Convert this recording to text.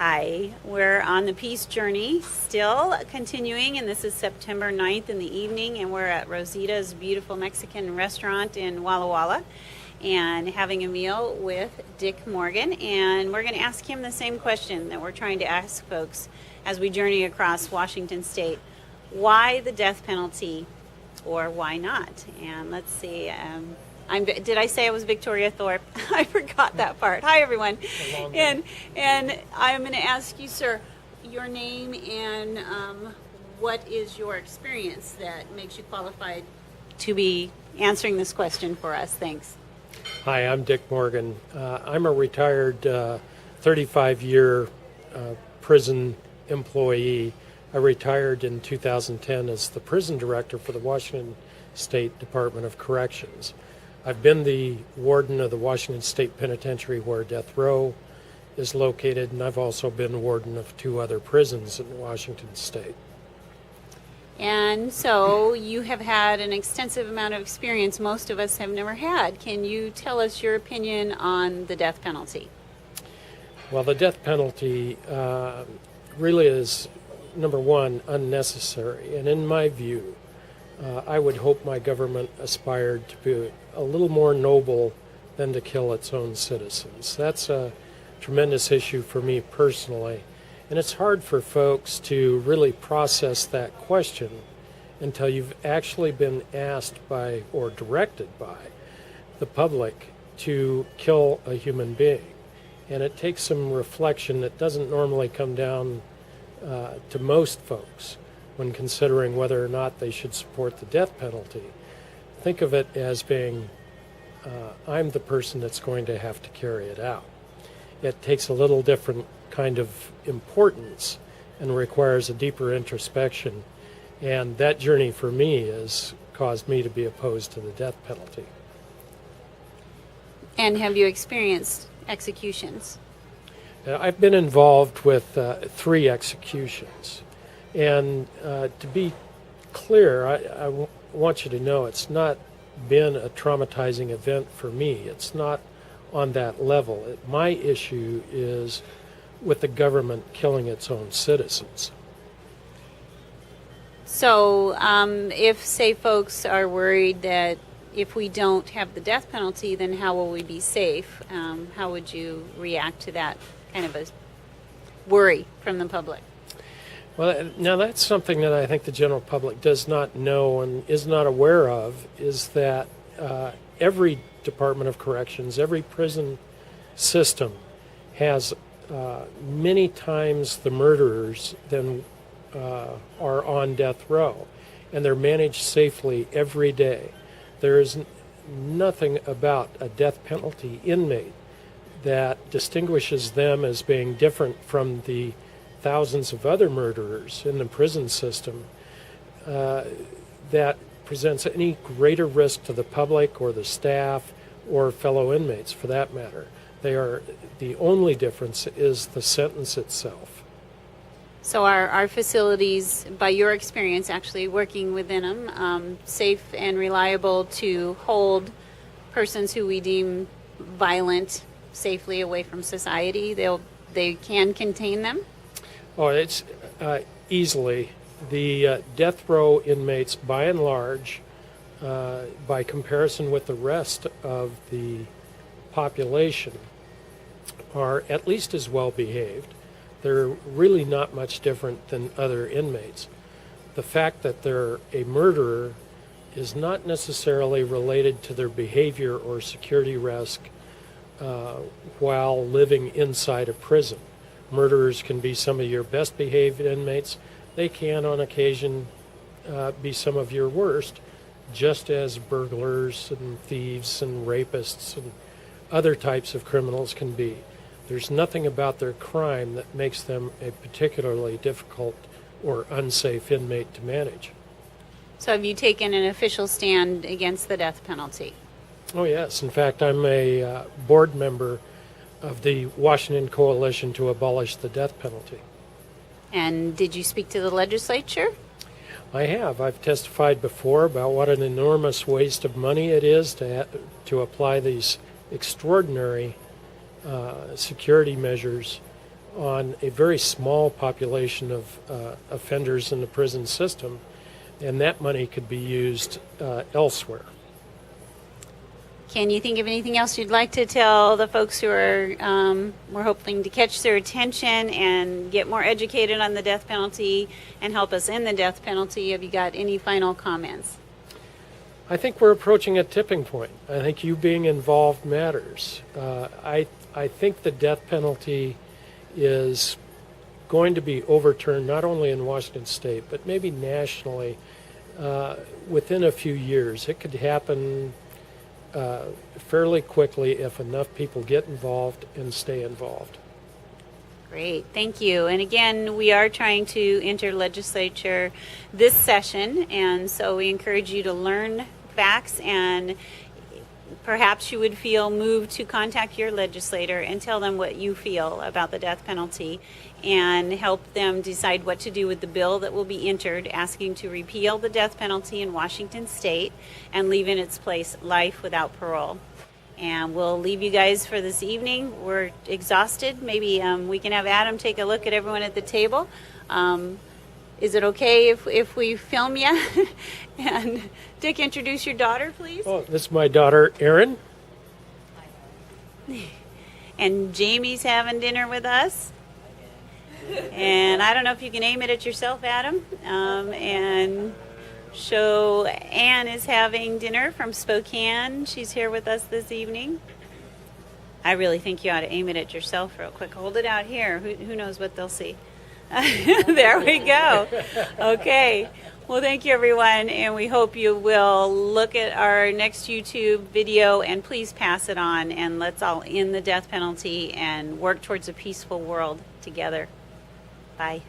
Hi, we're on the peace journey, still continuing, and this is September 9th in the evening, and we're at Rosita's beautiful Mexican restaurant in Walla Walla and having a meal with Dick Morgan, and we're going to ask him the same question that we're trying to ask folks as we journey across Washington State. Why the death penalty, or why not? And let's see, did I say I was Victoria Thorpe? I forgot that part. Hi, everyone. And I'm going to ask you, sir, your name and what is your experience that makes you qualified to be answering this question for us? Thanks. Hi, I'm Dick Morgan. I'm a retired 35-year prison employee. I retired in 2010 as the prison director for the Washington State Department of Corrections. I've been the warden of the Washington State Penitentiary where death row is located, and I've also been warden of 2 other prisons in Washington State. And so you have had an extensive amount of experience most of us have never had. Can you tell us your opinion on the death penalty? Well, the death penalty really is, number one, unnecessary. And in my view, I would hope my government aspired to be a little more noble than to kill its own citizens. That's a tremendous issue for me personally. And it's hard for folks to really process that question until you've actually been asked by or directed by the public to kill a human being. And it takes some reflection that doesn't normally come down to most folks when considering whether or not they should support the death penalty. Think of it as being, I'm the person that's going to have to carry it out. It takes a little different kind of importance and requires a deeper introspection. And that journey for me has caused me to be opposed to the death penalty. And have you experienced executions? I've been involved with 3 executions. And to be clear, I want you to know it's not been a traumatizing event for me. It's not on that level. My issue is with the government killing its own citizens. So if, say, folks are worried that if we don't have the death penalty, then how will we be safe? How would you react to that kind of a worry from the public? Well, now that's something that I think the general public does not know and is not aware of, is that every Department of Corrections, every prison system has many times the murderers than are on death row, and they're managed safely every day. There is nothing about a death penalty inmate that distinguishes them as being different from the thousands of other murderers in the prison system that presents any greater risk to the public or the staff or fellow inmates for that matter. The only difference is the sentence itself. So our facilities, by your experience actually working within them, safe and reliable to hold persons who we deem violent safely away from society? They can contain them? Oh, it's easily. The death row inmates, by and large, by comparison with the rest of the population, are at least as well behaved. They're really not much different than other inmates. The fact that they're a murderer is not necessarily related to their behavior or security risk while living inside a prison. Murderers can be some of your best behaved inmates. They can on occasion be some of your worst, just as burglars and thieves and rapists and other types of criminals can be. There's nothing about their crime that makes them a particularly difficult or unsafe inmate to manage. So have you taken an official stand against the death penalty? Oh yes, in fact I'm a board member of the Washington Coalition to Abolish the Death Penalty. And did you speak to the legislature? I have. I've testified before about what an enormous waste of money it is to apply these extraordinary security measures on a very small population of offenders in the prison system, and that money could be used elsewhere. Can you think of anything else you'd like to tell the folks who are we're hoping to catch their attention and get more educated on the death penalty and help us end the death penalty? Have you got any final comments? I think we're approaching a tipping point. I think you being involved matters. I think the death penalty is going to be overturned not only in Washington State, but maybe nationally within a few years. It could happen fairly quickly if enough people get involved and stay involved. Great, thank you. And again, we are trying to enter legislature this session, and so we encourage you to learn facts, and perhaps you would feel moved to contact your legislator and tell them what you feel about the death penalty and help them decide what to do with the bill that will be entered asking to repeal the death penalty in Washington State and leave in its place life without parole. And we'll leave you guys for this evening. We're exhausted. Maybe we can have Adam take a look at everyone at the table. Is it okay if we film you? And Dick, introduce your daughter, please. Oh, this is my daughter, Erin. And Jamie's having dinner with us. And I don't know if you can aim it at yourself, Adam. And show Ann is having dinner from Spokane. She's here with us this evening. I really think you ought to aim it at yourself real quick. Hold it out here. Who knows what they'll see. There we go. Okay. Well, thank you, everyone, and we hope you will look at our next YouTube video and please pass it on, and let's all end the death penalty and work towards a peaceful world together. Bye.